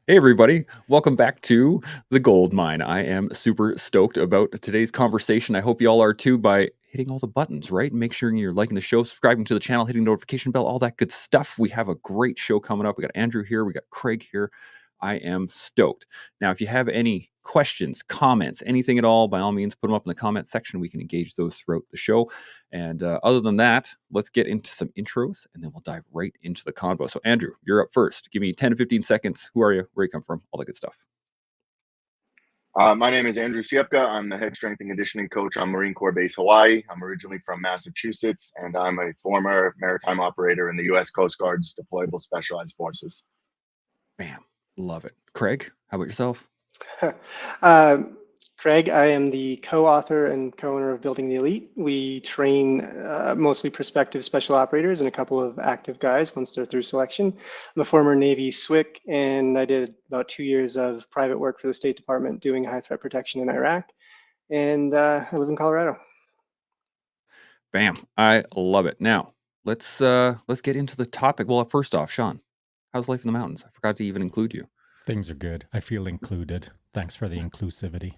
Hey, everybody. Welcome back to The Gold Mine. I am super stoked about today's conversation. I hope you all are too by hitting all the buttons, right? And make sure you're liking the show, subscribing to the channel, hitting the notification bell, all that good stuff. We have a great show coming up. We got Andrew here. We got Craig here. I am stoked. Now, if you have any questions, comments, anything at all, by all means, put them up in the comment section. We can engage those throughout the show. And other than that, let's get into some intros and then we'll dive right into the convo. So, Andrew, you're up first. Give me 10 to 15 seconds. Who are you? Where you come from? All that good stuff. My name is Andrew Siepka. I'm the head strength and conditioning coach on Marine Corps Base, Hawaii. I'm originally from Massachusetts, and I'm a former maritime operator in the U.S. Coast Guard's deployable specialized forces. Bam. Love it. Craig, how about yourself? Craig, I am the co-author and co-owner of Building the Elite. We train mostly prospective special operators and a couple of active guys once they're through selection. I'm a former Navy SWIC, and I did about 2 years of private work for the State Department doing high threat protection in Iraq. And I live in Colorado. Bam. I love it. Now, let's get into the topic. Well, first off, Shaun, how's life in the mountains? I forgot to even include you. Things are good. I feel included. Thanks for the inclusivity.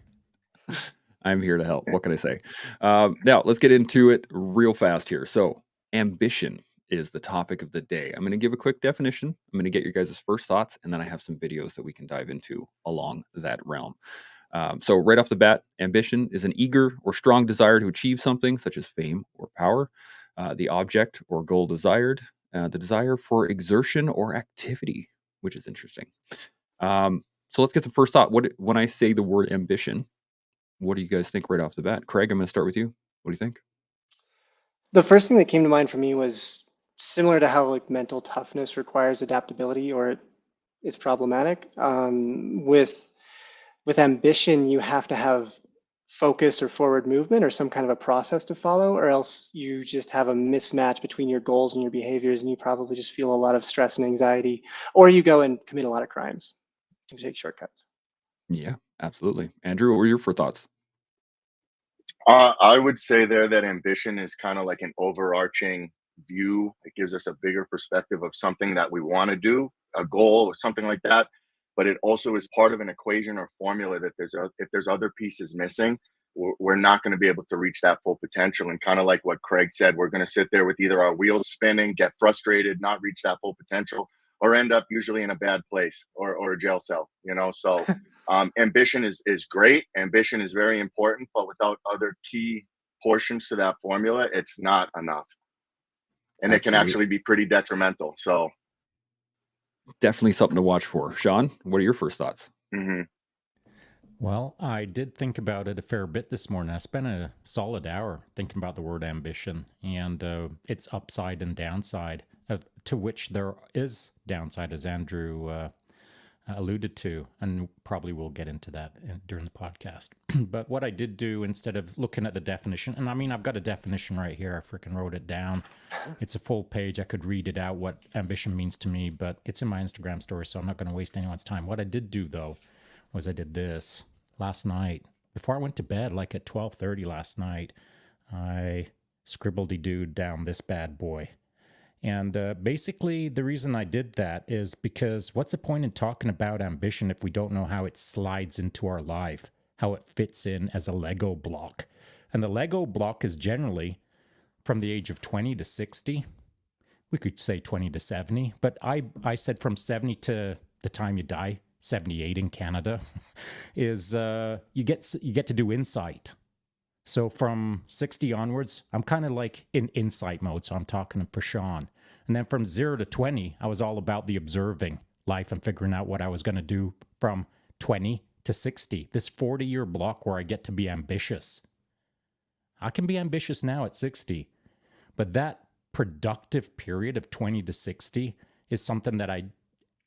I'm here to help. What can I say? Now, let's get into it real fast here. So, ambition is the topic of the day. I'm going to give a quick definition. I'm going to get your guys' first thoughts, and then I have some videos that we can dive into along that realm. So, right off the bat, ambition is an eager or strong desire to achieve something, such as fame or power, the object or goal desired, the desire for exertion or activity, which is interesting. So, let's get some first thought. When I say the word ambition, what do you guys think right off the bat? Craig, I'm going to start with you. What do you think? The first thing that came to mind for me was similar to how like mental toughness requires adaptability or it's problematic. With ambition, you have to have focus or forward movement or some kind of a process to follow, or else you just have a mismatch between your goals and your behaviors, and you probably just feel a lot of stress and anxiety, or you go and commit a lot of crimes to take shortcuts. Yeah, absolutely. Andrew, what were your first thoughts? I would say there that ambition is kind of like an overarching view. It gives us a bigger perspective of something that we want to do, a goal or something like that. But it also is part of an equation or formula that if there's other pieces missing, we're not going to be able to reach that full potential. And kind of like what Craig said, we're going to sit there with either our wheels spinning, get frustrated, not reach that full potential, or end up usually in a bad place or a jail cell, So ambition is great. Ambition is very important, but without other key portions to that formula, it's not enough. And it can actually be pretty detrimental. So definitely something to watch for. Shaun, what are your first thoughts? mm-hmm. Well, I did think about it a fair bit this morning. I spent a solid hour thinking about the word ambition and its upside and downside, to which there is downside, as Andrew alluded to, and probably we'll get into that during the podcast. But what I did do, instead of looking at the definition, and I mean, I've got a definition right here. I freaking wrote it down. It's a full page. I could read it out, what ambition means to me, but it's in my Instagram story, so I'm not going to waste anyone's time. What I did do, though, was I did this last night. Before I went to bed, like at 12:30 last night, I scribbled-de-dooed down this bad boy. And basically, the reason I did that is because what's the point in talking about ambition if we don't know how it slides into our life, how it fits in as a Lego block? And the Lego block is generally from the age of 20 to 60. We could say 20 to 70, but I said from 70 to the time you die, 78 in Canada, is you get to do insight. So from 60 onwards, I'm kind of like in insight mode, so I'm talking for Shaun. And then from 0 to 20, I was all about the observing life and figuring out what I was going to do from 20 to 60. This 40-year block where I get to be ambitious. I can be ambitious now at 60, but that productive period of 20 to 60 is something that I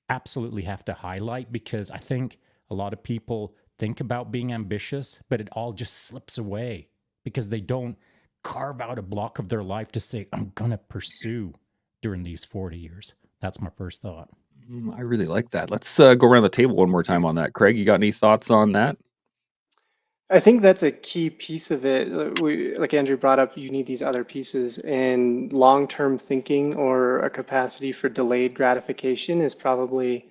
absolutely have to highlight, because I think a lot of people think about being ambitious, but it all just slips away because they don't carve out a block of their life to say, I'm going to pursue during these 40 years. That's my first thought. I really like that. Let's go around the table one more time on that. Craig, you got any thoughts on that? I think that's a key piece of it. Like Andrew brought up, you need these other pieces, and long-term thinking or a capacity for delayed gratification is probably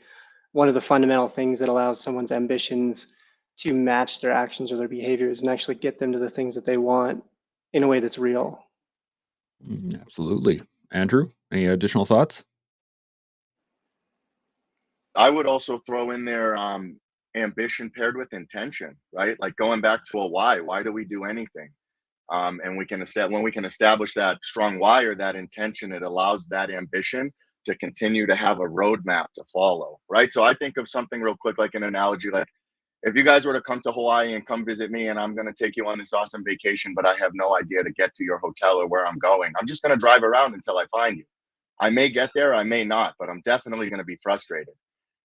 one of the fundamental things that allows someone's ambitions to match their actions or their behaviors and actually get them to the things that they want in a way that's real. Absolutely. Andrew, any additional thoughts? I would also throw in there ambition paired with intention, right? Like going back to a why. Why do we do anything? And when we can establish that strong why or that intention, it allows that ambition to continue to have a roadmap to follow, right? So I think of something real quick, like an analogy, like if you guys were to come to Hawaii and come visit me, and I'm going to take you on this awesome vacation, but I have no idea to get to your hotel or where I'm going, I'm just going to drive around until I find you. I may get there, I may not, but I'm definitely going to be frustrated.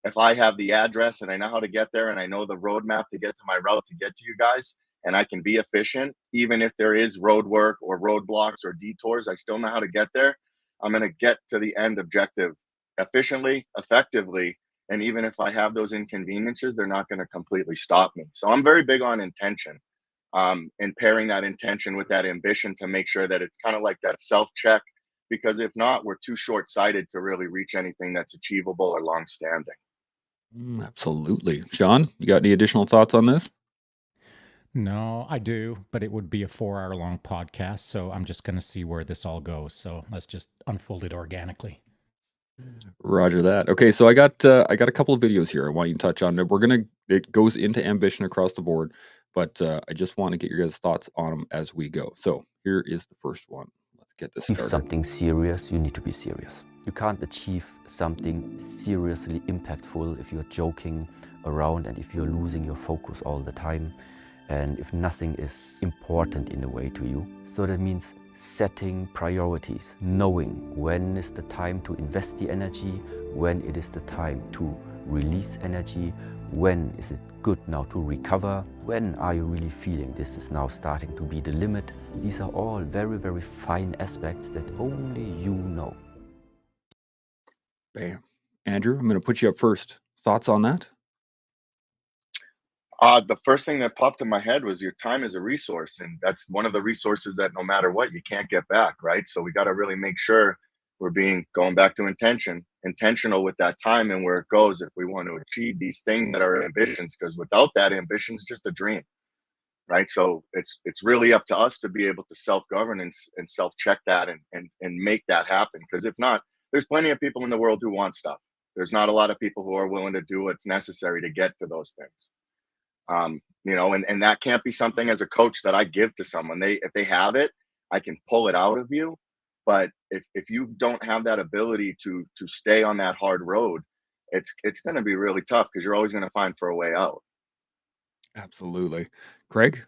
If I have the address and I know how to get there and I know the roadmap to get to my route to get to you guys, and I can be efficient, even if there is road work or roadblocks or detours, I still know how to get there. I'm going to get to the end objective efficiently, effectively. And even if I have those inconveniences, they're not going to completely stop me. So I'm very big on intention, and pairing that intention with that ambition to make sure that it's kind of like that self check. Because if not, we're too short sighted to really reach anything that's achievable or long standing. Absolutely. Shaun, you got any additional thoughts on this? No, I do, but it would be a 4-hour long podcast. So I'm just going to see where this all goes. So let's just unfold it organically. Roger that. Okay, so I got a couple of videos here I want you to touch on. It goes into ambition across the board, but I just want to get your guys' thoughts on them as we go. So here is the first one. Let's get this started. If something serious, you need to be serious. You can't achieve something seriously impactful if you're joking around and if you're losing your focus all the time and if nothing is important in a way to you. So that means setting priorities, knowing when is the time to invest the energy, when it is the time to release energy, when is it good now to recover, when are you really feeling this is now starting to be the limit. These are all very, very fine aspects that only you know. Bam. Andrew, I'm going to put you up first. Thoughts on that? The first thing that popped in my head was your time is a resource, and that's one of the resources that no matter what, you can't get back, right? So we got to really make sure we're going back to intentional with that time and where it goes if we want to achieve these things that are ambitions, because without that, ambition is just a dream, right? So it's really up to us to be able to self-govern and self-check that and make that happen. Because if not, there's plenty of people in the world who want stuff. There's not a lot of people who are willing to do what's necessary to get to those things. And that can't be something as a coach that I give to someone. If they have it, I can pull it out of you. But if you don't have that ability to stay on that hard road, it's going to be really tough because you're always going to find for a way out. Absolutely. Craig,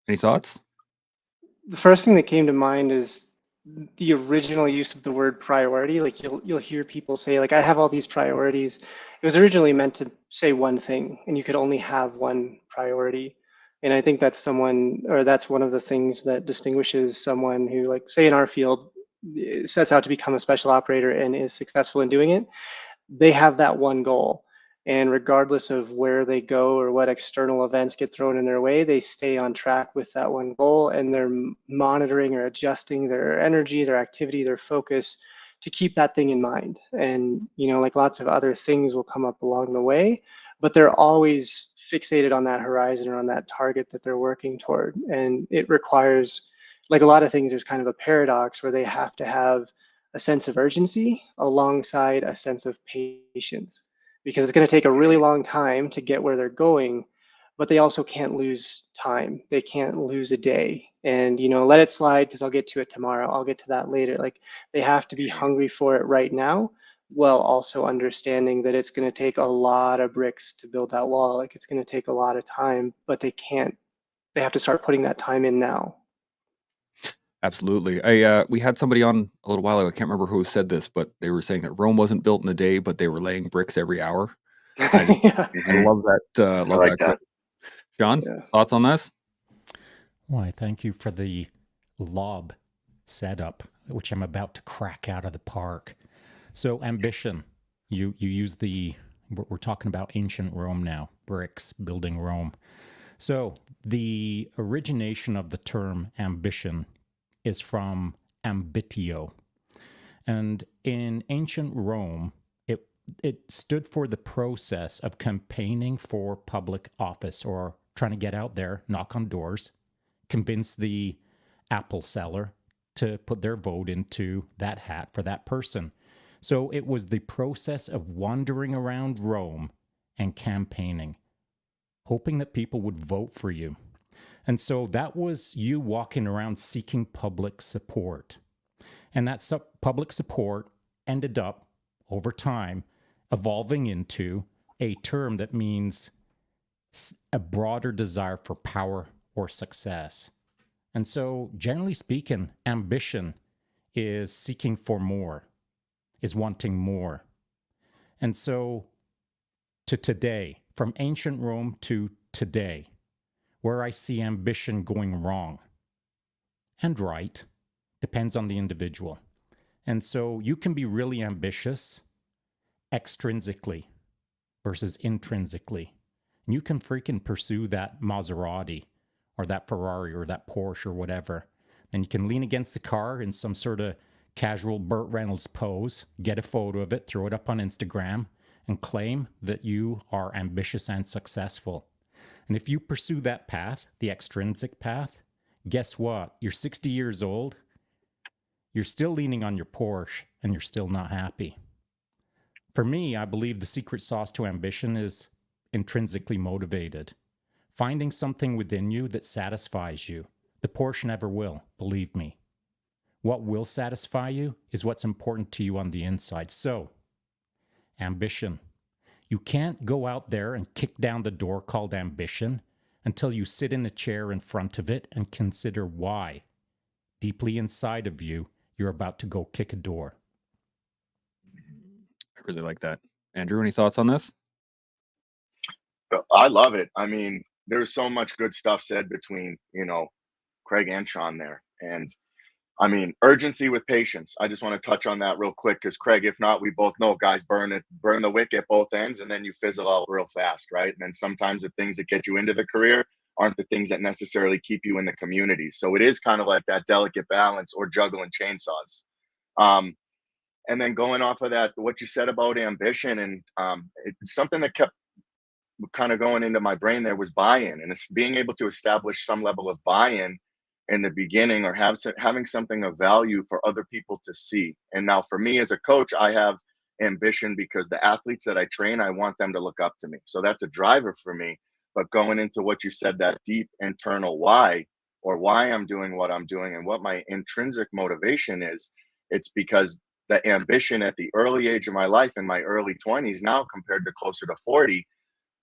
any thoughts? The first thing that came to mind is the original use of the word priority. Like you'll hear people say, like, I have all these priorities. It was originally meant to say one thing, and you could only have one priority. And I think that's one of the things that distinguishes someone who, like, say in our field, sets out to become a special operator and is successful in doing it. They have that one goal. And regardless of where they go or what external events get thrown in their way, they stay on track with that one goal, and they're monitoring or adjusting their energy, their activity, their focus to keep that thing in mind. And, like lots of other things will come up along the way, but they're always fixated on that horizon or on that target that they're working toward. And it requires, like a lot of things, there's kind of a paradox where they have to have a sense of urgency alongside a sense of patience, because it's going to take a really long time to get where they're going, but they also can't lose time. They can't lose a day and, let it slide because I'll get to it tomorrow. I'll get to that later. Like, they have to be hungry for it right now, while also understanding that it's going to take a lot of bricks to build that wall. Like, it's going to take a lot of time, but they have to start putting that time in now. Absolutely. We had somebody on a little while ago. I can't remember who said this, but they were saying that Rome wasn't built in a day, but they were laying bricks every hour. I love that. Love like that. that. Shaun, thoughts on this? Why, thank you for the lob setup, which I'm about to crack out of the park. So ambition, you use we're talking about ancient Rome now, bricks, building Rome. So the origination of the term ambition is from ambitio. And in ancient Rome, it stood for the process of campaigning for public office, or trying to get out there, knock on doors, convince the apple seller to put their vote into that hat for that person. So it was the process of wandering around Rome and campaigning, hoping that people would vote for you. And so that was you walking around seeking public support. And that public support ended up, over time, evolving into a term that means a broader desire for power or success. And so, generally speaking, ambition is seeking for more, is wanting more. And so, to today, from ancient Rome to today, where I see ambition going wrong and right, depends on the individual. And so you can be really ambitious extrinsically versus intrinsically. And you can freaking pursue that Maserati or that Ferrari or that Porsche or whatever. Then you can lean against the car in some sort of casual Burt Reynolds pose, get a photo of it, throw it up on Instagram, and claim that you are ambitious and successful. And if you pursue that path, the extrinsic path, guess what? You're 60 years old, you're still leaning on your Porsche, and you're still not happy. For me, I believe the secret sauce to ambition is intrinsically motivated. Finding something within you that satisfies you. The Porsche never will, believe me. What will satisfy you is what's important to you on the inside. So, ambition. You can't go out there and kick down the door called ambition until you sit in a chair in front of it and consider why, deeply inside of you, you're about to go kick a door. I really like that. Andrew, any thoughts on this? I love it. I mean, there's so much good stuff said between, Craig and Shaun there. And I mean, urgency with patience. I just want to touch on that real quick because Craig, if not, we both know guys burn the wick at both ends, and then you fizzle out real fast, right? And then sometimes the things that get you into the career aren't the things that necessarily keep you in the community. So it is kind of like that delicate balance or juggling chainsaws. And then going off of that, what you said about ambition, and it's something that kept kind of going into my brain there was buy-in, and it's being able to establish some level of buy-in in the beginning, or having something of value for other people to see. And now for me as a coach, I have ambition because the athletes that I train, I want them to look up to me. So that's a driver for me. But going into what you said, that deep internal why, or why I'm doing what I'm doing and what my intrinsic motivation is, it's because the ambition at the early age of my life, in my early 20s now compared to closer to 40,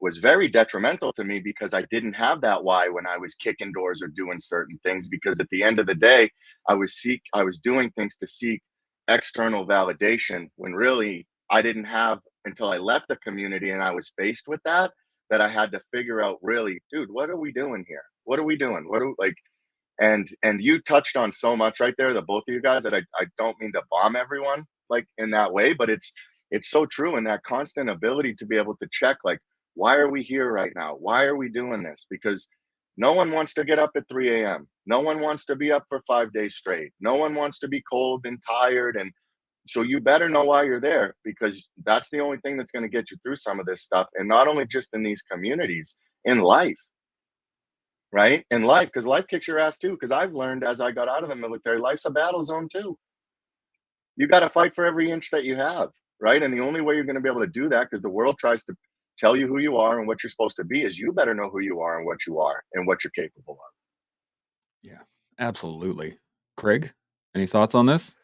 was very detrimental to me because I didn't have that why when I was kicking doors or doing certain things, because at the end of the day, I was doing things to seek external validation when really I didn't have until I left the community and I was faced with that I had to figure out, really, dude, what are we doing here? What are we doing? And you touched on so much right there, the both of you guys, that I don't mean to bomb everyone like in that way, but it's so true. And that constant ability to be able to check, like, why are we here right now? Why are we doing this? Because no one wants to get up at 3 a.m. No one wants to be up for 5 days straight. No one wants to be cold and tired. And so you better know why you're there, because that's the only thing that's going to get you through some of this stuff. And not only just in these communities, in life, right? In life, because life kicks your ass too. Because I've learned as I got out of the military, life's a battle zone too. You got to fight for every inch that you have, right? And the only way you're going to be able to do that, because the world tries to tell you who you are and what you're supposed to be, is you better know who you are and what you are and what you're capable of. Yeah, absolutely. Craig, any thoughts on this?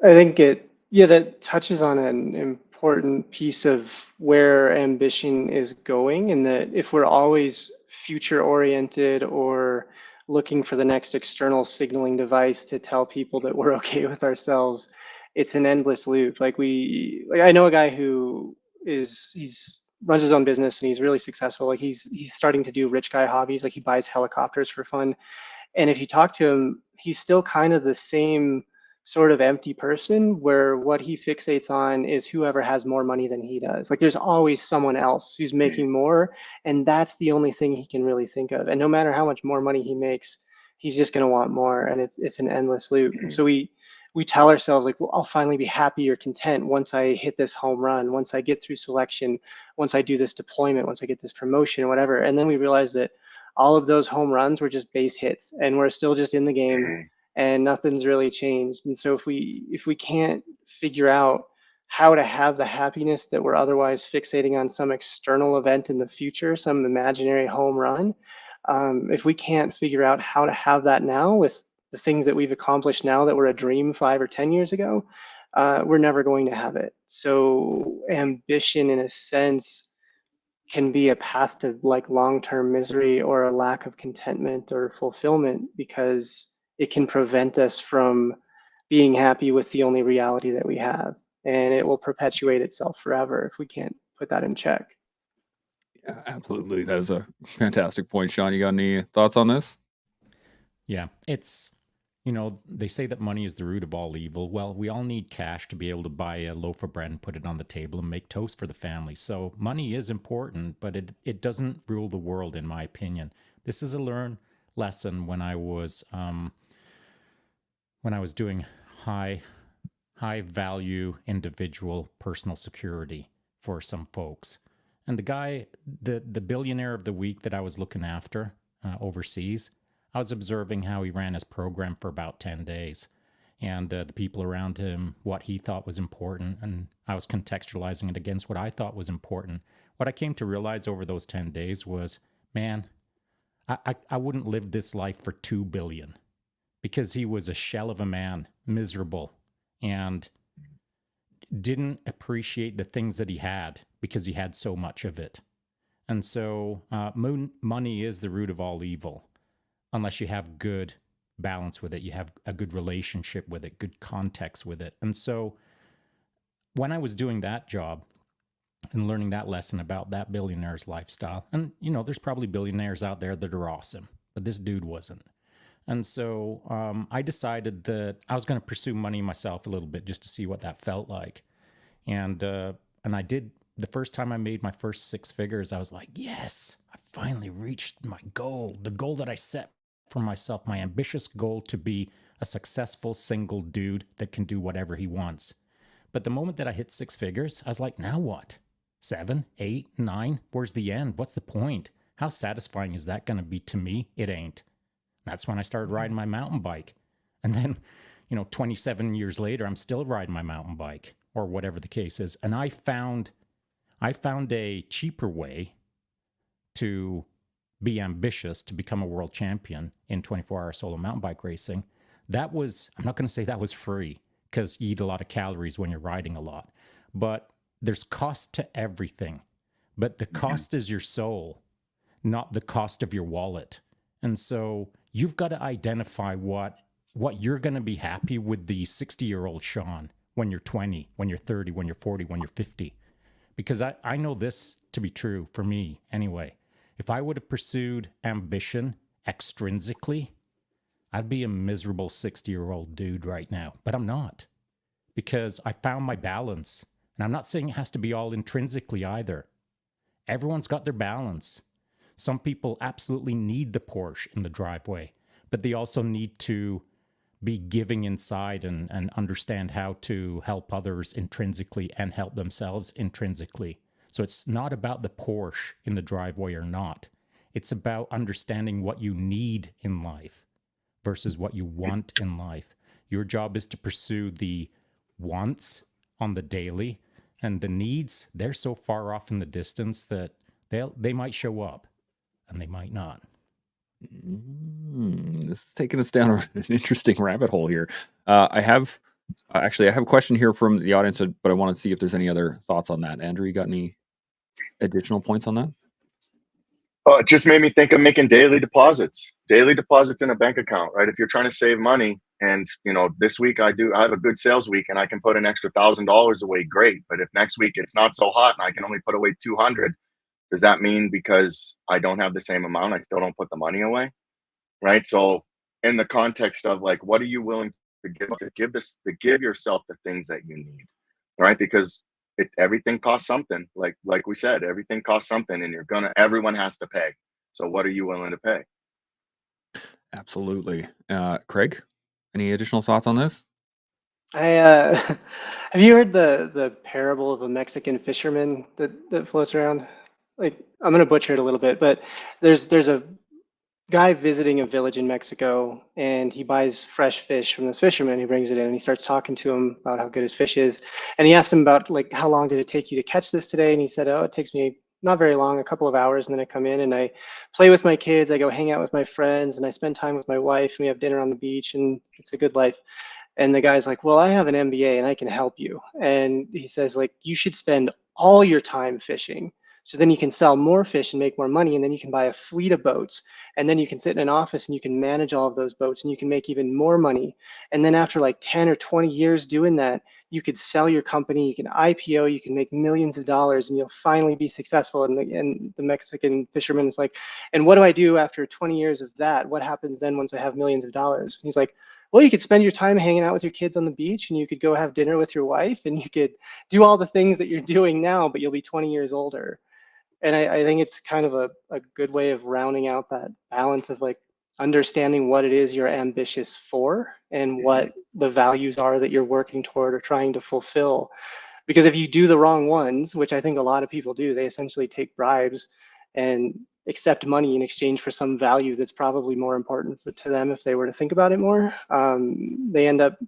I think that touches on an important piece of where ambition is going, and that if we're always future oriented or looking for the next external signaling device to tell people that we're okay with ourselves, it's an endless loop. I know a guy who he's runs his own business and he's really successful. Like he's starting to do rich guy hobbies, like he buys helicopters for fun. And if you talk to him, he's still kind of the same sort of empty person, where what he fixates on is whoever has more money than he does. Like there's always someone else who's making more, and that's the only thing he can really think of. And no matter how much more money he makes, he's just going to want more, and it's an endless loop. So we tell ourselves like, well, I'll finally be happy or content once I hit this home run, once I get through selection, once I do this deployment, once I get this promotion or whatever. And then we realize that all of those home runs were just base hits, and we're still just in the game, and nothing's really changed. And so if we can't figure out how to have the happiness that we're otherwise fixating on some external event in the future, some imaginary home run, if we can't figure out how to have that now with the things that we've accomplished now that were a dream 5 or 10 years ago, we're never going to have it. So ambition, in a sense, can be a path to like long-term misery or a lack of contentment or fulfillment, because it can prevent us from being happy with the only reality that we have. And it will perpetuate itself forever if we can't put that in check. Yeah, absolutely. That is a fantastic point, Shaun. You got any thoughts on this? Yeah, it's, they say that money is the root of all evil. Well, we all need cash to be able to buy a loaf of bread and put it on the table and make toast for the family. So money is important, but it doesn't rule the world, in my opinion. This is a learned lesson when I was doing high value individual personal security for some folks. And the guy, the billionaire of the week that I was looking after overseas, I was observing how he ran his program for about 10 days, and the people around him, what he thought was important, and I was contextualizing it against what I thought was important. What I came to realize over those 10 days was, man, I wouldn't live this life for 2 billion, because he was a shell of a man, miserable, and didn't appreciate the things that he had because he had so much of it. And so money is the root of all evil, unless you have good balance with it, you have a good relationship with it, good context with it. And so when I was doing that job and learning that lesson about that billionaire's lifestyle, and there's probably billionaires out there that are awesome, but this dude wasn't. And so I decided that I was going to pursue money myself a little bit just to see what that felt like. And I did. The first time I made my first 6 figures, I was like, yes, I finally reached my goal, the goal that I set for myself, my ambitious goal to be a successful single dude that can do whatever he wants. But the moment that I hit 6 figures, I was like, now what? 7, 8, 9? Where's the end? What's the point? How satisfying is that going to be to me? It ain't. That's when I started riding my mountain bike. And then, 27 years later, I'm still riding my mountain bike, or whatever the case is. And I found a cheaper way to be ambitious, to become a world champion in 24-hour solo mountain bike racing. That was, I'm not going to say that was free, because you eat a lot of calories when you're riding a lot. But there's cost to everything. But the cost is your soul, not the cost of your wallet. And so you've got to identify what you're going to be happy with the 60-year-old Shaun when you're 20, when you're 30, when you're 40, when you're 50. Because I know this to be true for me anyway. If I would have pursued ambition extrinsically, I'd be a miserable 60-year-old dude right now. But I'm not, because I found my balance. And I'm not saying it has to be all intrinsically either. Everyone's got their balance. Some people absolutely need the Porsche in the driveway, but they also need to be giving inside and understand how to help others intrinsically and help themselves intrinsically. So it's not about the Porsche in the driveway or not. It's about understanding what you need in life versus what you want in life. Your job is to pursue the wants on the daily, and the needs, they're so far off in the distance that they might show up. And they might not. This is taking us down an interesting rabbit hole here. I have a question here from the audience, but I want to see if there's any other thoughts on that. Andrew, you got any additional points on that? It just made me think of making daily deposits in a bank account, right? If you're trying to save money, and this week I have a good sales week and I can put an extra $1,000 away, great. But if next week it's not so hot and I can only put away 200, does that mean because I don't have the same amount, I still don't put the money away? Right. So in the context of like, what are you willing to give yourself the things that you need? Right. Because everything costs something. Like we said, everything costs something, and everyone has to pay. So what are you willing to pay? Absolutely. Craig, any additional thoughts on this? Have you heard the parable of a Mexican fisherman that floats around? Like, I'm gonna butcher it a little bit, but there's a guy visiting a village in Mexico, and he buys fresh fish from this fisherman. He brings it in, and he starts talking to him about how good his fish is. And he asks him about, like, how long did it take you to catch this today? And he said, oh, it takes me not very long, a couple of hours, and then I come in and I play with my kids, I go hang out with my friends, and I spend time with my wife, and we have dinner on the beach, and it's a good life. And the guy's like, well, I have an MBA and I can help you. And he says, like, you should spend all your time fishing. So then you can sell more fish and make more money. And then you can buy a fleet of boats. And then you can sit in an office and you can manage all of those boats and you can make even more money. And then after like 10 or 20 years doing that, you could sell your company, you can IPO, you can make millions of dollars, and you'll finally be successful. And the Mexican fisherman is like, and what do I do after 20 years of that? What happens then once I have millions of dollars? And he's like, well, you could spend your time hanging out with your kids on the beach, and you could go have dinner with your wife, and you could do all the things that you're doing now, but you'll be 20 years older. And I think it's kind of a good way of rounding out that balance of like understanding what it is you're ambitious for and what the values are that you're working toward or trying to fulfill. Because if you do the wrong ones, which I think a lot of people do, they essentially take bribes and accept money in exchange for some value that's probably more important to them if they were to think about it more. They end up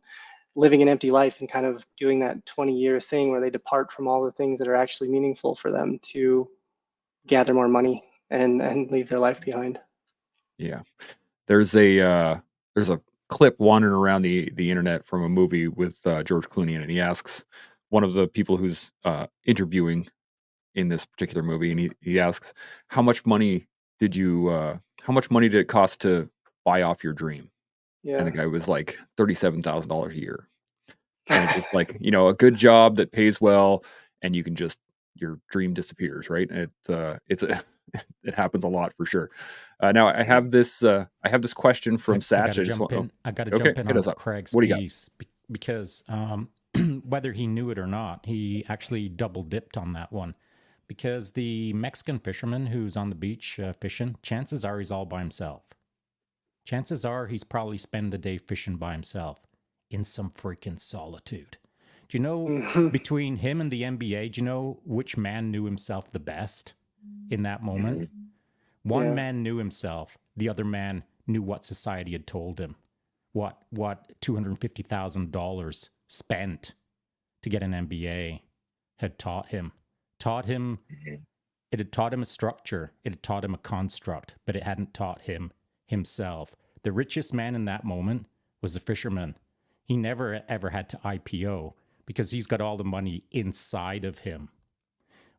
living an empty life and kind of doing that 20-year thing where they depart from all the things that are actually meaningful for them to gather more money and leave their life behind. Yeah. There's a clip wandering around the internet from a movie with George Clooney in it. He asks one of the people who's interviewing in this particular movie, and he asks, how much money did it cost to buy off your dream? And the Yeah. guy was like $37,000 a year. And it's just like, a good job that pays well, and you can just your dream disappears, right? It happens a lot for sure. Now I have this question from I got Satch. to I just jump want in. I got to okay, jump in hit on us up. Craig's What do you got? piece because whether he knew it or not, he actually double dipped on that one. Because the Mexican fisherman who's on the beach fishing, chances are he's all by himself. Chances are he's probably spend the day fishing by himself in some freaking solitude. Do you know, between him and the NBA, do you know which man knew himself the best in that moment? One Yeah. man knew himself. The other man knew what society had told him. What $250,000 spent to get an MBA had taught him. It had taught him a structure. It had taught him a construct, but it hadn't taught him himself. The richest man in that moment was the fisherman. He never ever had to IPO because he's got all the money inside of him.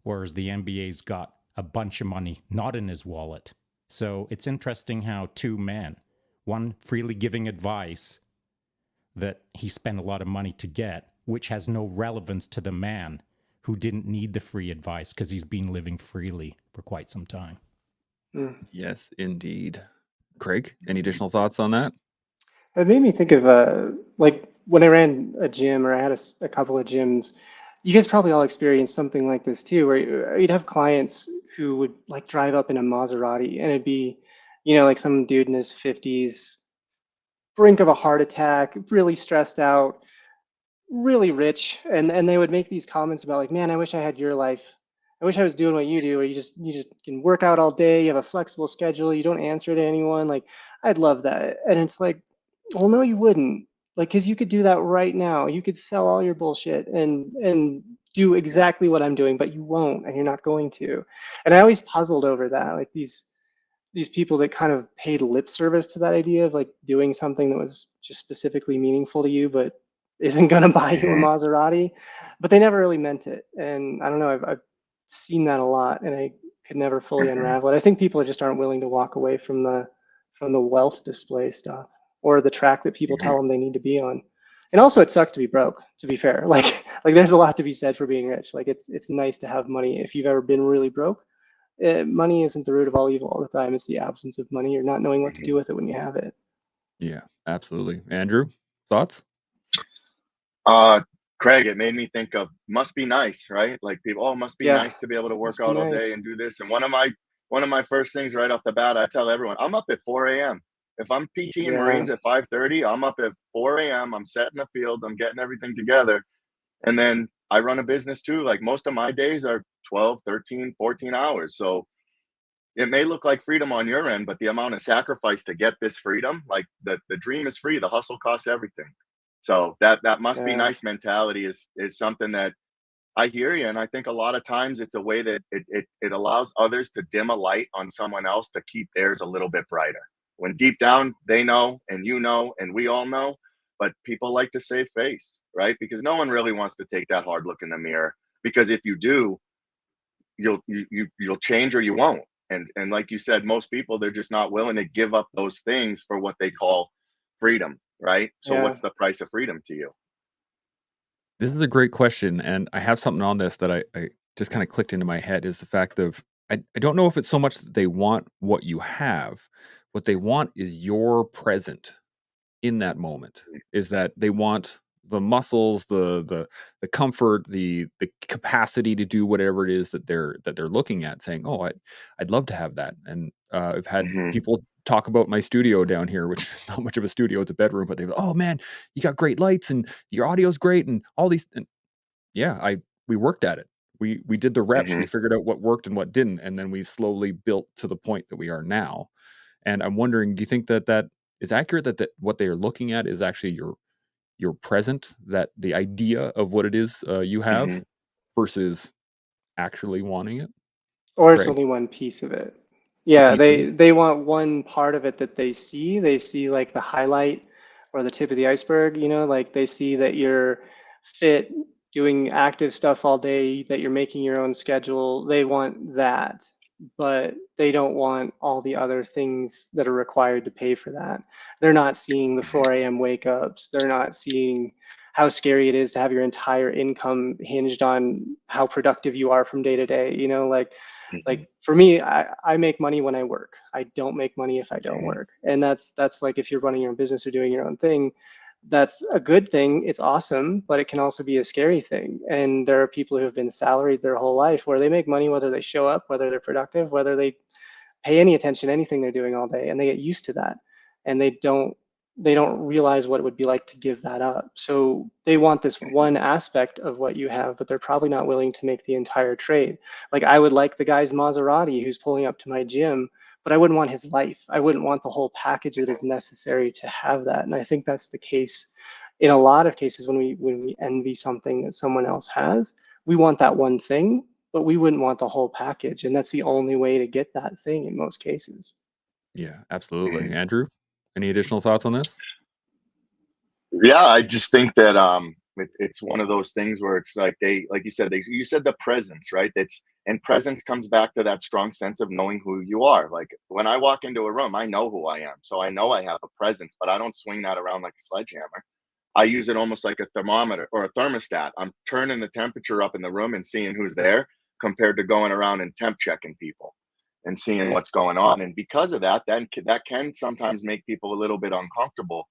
Whereas the MBA's got a bunch of money not in his wallet. So it's interesting how two men, one freely giving advice that he spent a lot of money to get, which has no relevance to the man who didn't need the free advice because he's been living freely for quite some time. Yes, indeed. Craig, any additional thoughts on that? It made me think of like when I ran a gym or I had a couple of gyms. You guys probably all experienced something like this too, where you'd have clients who would like drive up in a Maserati, and it'd be, like some dude in his 50s, brink of a heart attack, really stressed out, really rich, and they would make these comments about like, man, I wish I had your life. I wish I was doing what you do, where you just can work out all day, you have a flexible schedule, you don't answer to anyone. Like, I'd love that. And it's like, well, no, you wouldn't. Like, because you could do that right now. You could sell all your bullshit and do exactly what I'm doing, but you won't, and you're not going to. And I always puzzled over that, like these people that kind of paid lip service to that idea of like doing something that was just specifically meaningful to you, but isn't going to buy you a Maserati. But they never really meant it. And I don't know, I've seen that a lot, and I could never fully unravel it. I think people just aren't willing to walk away from the wealth display stuff or the track that people tell them they need to be on. And also, it sucks to be broke, to be fair. Like there's a lot to be said for being rich. Like it's nice to have money. If you've ever been really broke, money isn't the root of all evil all the time. It's the absence of money or not knowing what to do with it when you have it. Yeah, absolutely. Andrew, thoughts? Craig, it made me think of must be nice, right? Like people, oh, must be Yeah, nice to be able to work must be out all day nice. and do this. And one of my first things right off the bat, I tell everyone, I'm up at 4 a.m. If I'm PT Yeah. Marines at 5:30, I'm up at 4 a.m. I'm setting the field, I'm getting everything together. And then I run a business too. Like most of my days are 12, 13, 14 hours. So it may look like freedom on your end, but the amount of sacrifice to get this freedom, like the dream is free, the hustle costs everything. So that must be Yeah. nice mentality is something that I hear you. And I think a lot of times it's a way that it allows others to dim a light on someone else to keep theirs a little bit brighter. When deep down they know and you know and we all know, but people like to save face, right? Because no one really wants to take that hard look in the mirror. Because if you do, you'll change or you won't. And like you said, most people, they're just not willing to give up those things for what they call freedom, right? So Yeah. what's the price of freedom to you? This is a great question, and I have something on this that I just kind of clicked into my head is the fact of I don't know if it's so much that they want what you have. What they want is your present in that moment. Is that they want the muscles, the comfort, the capacity to do whatever it is that they're looking at, saying, "Oh, I'd love to have that." And I've had Hmm. people talk about my studio down here, which is not much of a studio; it's a bedroom. But they go, "Oh man, you got great lights and your audio's great and all these." And yeah, I we worked at it. We did the reps. Hmm. We figured out what worked and what didn't, and then we slowly built to the point that we are now. And I'm wondering, do you think that that is accurate? That what they are looking at is actually your present, that the idea of what it is you have Hmm. versus actually wanting it, Or it's Craig, only one piece of it. a Yeah, piece of it. they want one part of it that they see. They see like the highlight or the tip of the iceberg, like they see that you're fit, doing active stuff all day, that you're making your own schedule. They want that, but they don't want all the other things that are required to pay for that. They're not seeing the 4 a.m. wake ups. They're not seeing how scary it is to have your entire income hinged on how productive you are from day to day. Like Hmm. for me, I make money when I work. I don't make money if I don't Hmm. work. And that's like if you're running your own business or doing your own thing, that's a good thing. It's awesome, but it can also be a scary thing. And there are people who have been salaried their whole life where they make money whether they show up, whether they're productive, whether they pay any attention to anything they're doing all day, and they get used to that, and they don't realize what it would be like to give that up. So they want this one aspect of what you have, but they're probably not willing to make the entire trade. Like I would like the guy's Maserati who's pulling up to my gym, but I wouldn't want his life. I wouldn't want the whole package that is necessary to have that. And I think that's the case in a lot of cases when we envy something that someone else has. We want that one thing, but we wouldn't want the whole package. And that's the only way to get that thing in most cases. Yeah, absolutely. Hmm. Andrew, any additional thoughts on this? Yeah, I just think that it's one of those things where it's like like you said, you said the presence, right? It's and presence comes back to that strong sense of knowing who you are. Like when I walk into a room, I know who I am, so I know I have a presence, but I don't swing that around like a sledgehammer. I use it almost like a thermometer or a thermostat. I'm turning the temperature up in the room and seeing who's there compared to going around and temp checking people and seeing what's going on. And because of that, then that can sometimes make people a little bit uncomfortable.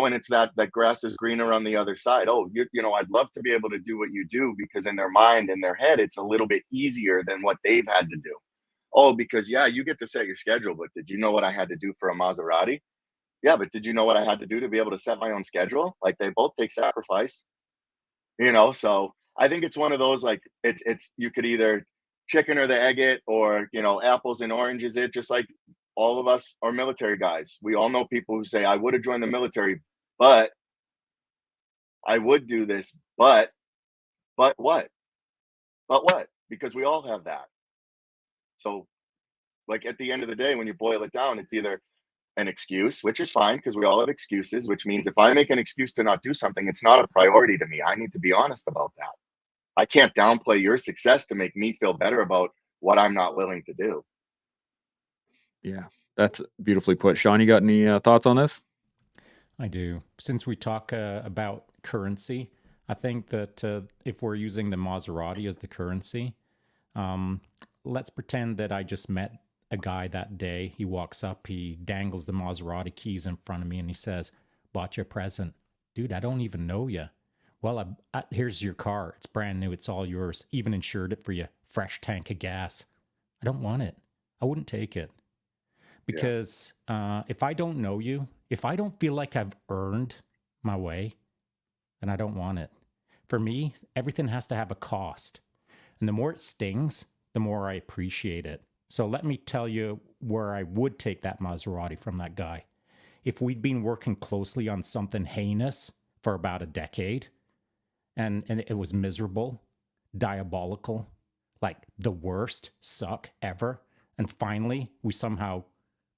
And it's that grass is greener on the other side. Oh, I'd love to be able to do what you do because in their mind, in their head, it's a little bit easier than what they've had to do. Oh, because yeah, you get to set your schedule, but did you know what I had to do for a Maserati? Yeah, but did you know what I had to do to be able to set my own schedule? Like they both take sacrifice. So I think it's one of those like it's you could either chicken or the egg it, or apples and oranges it. Just like all of us are military guys. We all know people who say, I would have joined the military, but I would do this, but what? But what? Because we all have that. So like at the end of the day, when you boil it down, it's either an excuse, which is fine because we all have excuses, which means if I make an excuse to not do something, it's not a priority to me. I need to be honest about that. I can't downplay your success to make me feel better about what I'm not willing to do. Yeah, that's beautifully put. Sean, you got any thoughts on this? I do. Since we talk about currency, I think that if we're using the Maserati as the currency, um, let's pretend that I just met a guy that day. He walks up, he dangles the Maserati keys in front of me, and he says, "Bought you a present." Dude, I don't even know you. Well, here's your car. It's brand new. It's all yours. Even insured it for you. Fresh tank of gas. I don't want it. I wouldn't take it. Because if I don't know you, if I don't feel like I've earned my way, then I don't want it. For me, everything has to have a cost. And the more it stings, the more I appreciate it. So let me tell you where I would take that Maserati from that guy. If we'd been working closely on something heinous for about a decade, and it was miserable, diabolical, like the worst suck ever, and finally we somehow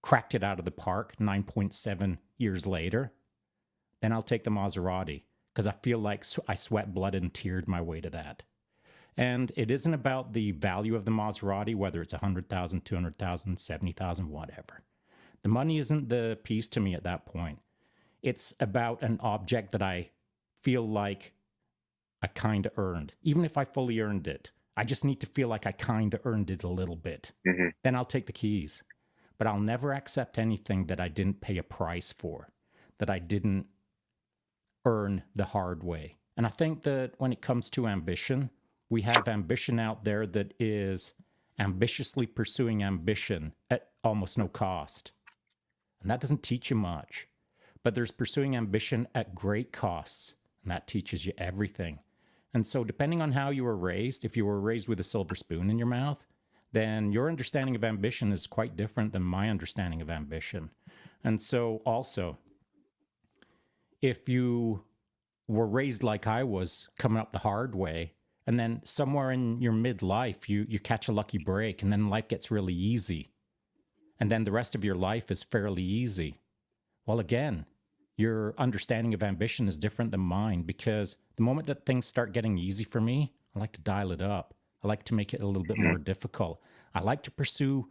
cracked it out of the park 9.7 years later, then I'll take the Maserati, because I feel like I sweat blood and teared my way to that. And it isn't about the value of the Maserati, whether it's 100,000, 200,000, 70,000, whatever. The money isn't the piece to me at that point. It's about an object that I feel like I kind of earned. Even if I fully earned it, I just need to feel like I kind of earned it a little bit. Mm-hmm. Then I'll take the keys. But I'll never accept anything that I didn't pay a price for, that I didn't earn the hard way. And I think that when it comes to ambition, we have ambition out there that is ambitiously pursuing ambition at almost no cost. And that doesn't teach you much. But there's pursuing ambition at great costs, and that teaches you everything. And so depending on how you were raised, if you were raised with a silver spoon in your mouth, then your understanding of ambition is quite different than my understanding of ambition. And so also, if you were raised like I was, coming up the hard way, and then somewhere in your midlife, you catch a lucky break, and then life gets really easy, and then the rest of your life is fairly easy. Well, again, your understanding of ambition is different than mine, because the moment that things start getting easy for me, I like to dial it up. I like to make it a little bit more difficult. I like to pursue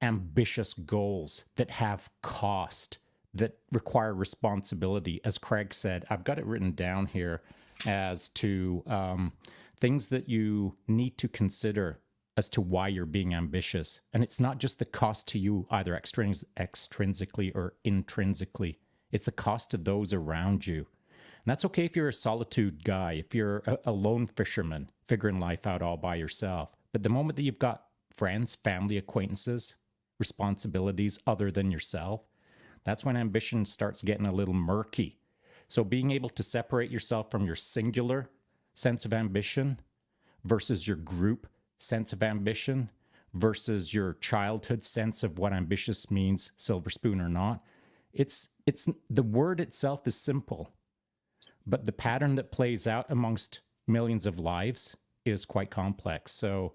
ambitious goals that have cost, that require responsibility. As Craig said, I've got it written down here as to things that you need to consider as to why you're being ambitious. And it's not just the cost to you, either extrinsically or intrinsically. It's the cost to those around you. And that's okay if you're a solitude guy, if you're a lone fisherman figuring life out all by yourself. But the moment that you've got friends, family, acquaintances, responsibilities other than yourself, that's when ambition starts getting a little murky. So being able to separate yourself from your singular sense of ambition versus your group sense of ambition versus your childhood sense of what ambitious means, silver spoon or not, it's the word itself is simple, but the pattern that plays out amongst millions of lives is quite complex. So,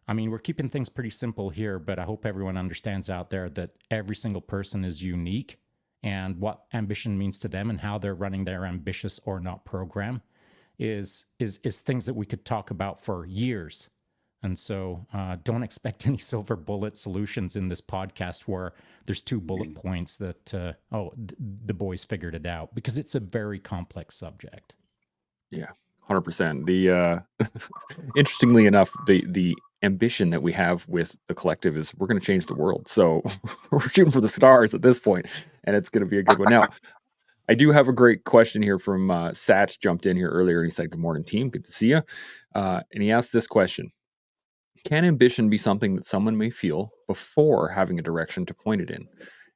I mean, we're keeping things pretty simple here, but I hope everyone understands out there that every single person is unique, and what ambition means to them and how they're running their ambitious or not program is things that we could talk about for years. And so don't expect any silver bullet solutions in this podcast where there's 2 bullet points that, the boys figured it out, because it's a very complex subject. Yeah, 100%. The interestingly enough, the ambition that we have with the collective is we're going to change the world. So we're shooting for the stars at this point, and it's going to be a good one. Now, I do have a great question here from Satch. Jumped in here earlier and he said, "Good morning, team. Good to see you." And he asked this question: can ambition be something that someone may feel before having a direction to point it in?